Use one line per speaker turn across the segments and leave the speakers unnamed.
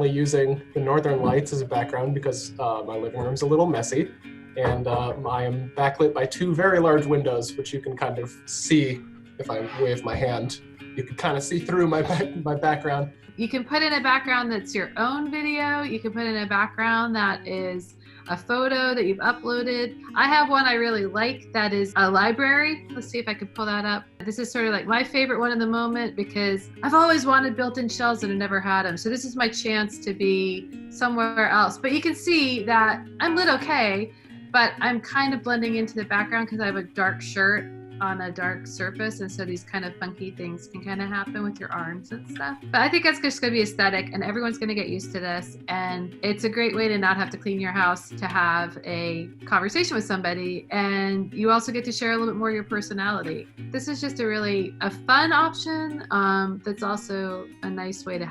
currently using the Northern Lights as a background because my living room's a little messy, and I am backlit by two very large windows, which you can kind of see if I wave my hand. You can kind of see through my background.
You can put in a background that's your own video. You can put in a background that is a photo that you've uploaded. I have one I really like that is a library. Let's see if I can pull that up. This is sort of like my favorite one in the moment because I've always wanted built-in shelves and I never had them. So this is my chance to be somewhere else. But you can see that I'm lit okay, but I'm kind of blending into the background because I have a dark shirt on a dark surface, and so these kind of funky things can kind of happen with your arms and stuff. But I think that's just going to be aesthetic, and everyone's going to get used to this, and it's a great way to not have to clean your house, to have a conversation with somebody, and you also get to share a little bit more of your personality. This is just a fun option that's also a nice way to,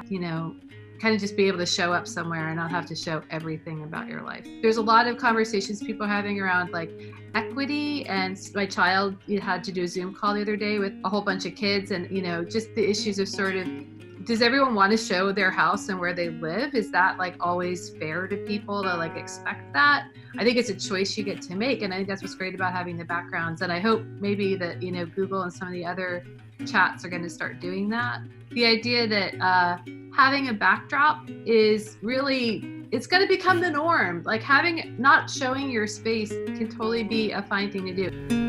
kind of just be able to show up somewhere and not have to show everything about your life. There's a lot of conversations people are having around like equity, and my child had to do a Zoom call the other day with a whole bunch of kids, and just the issues of sort of, does everyone want to show their house and where they live? Is that like always fair to people to like expect that? I think it's a choice you get to make, and I think that's what's great about having the backgrounds, and I hope maybe that Google and some of the other chats are going to start doing that. The idea that having a backdrop is really, it's going to become the norm. Like not showing your space can totally be a fine thing to do.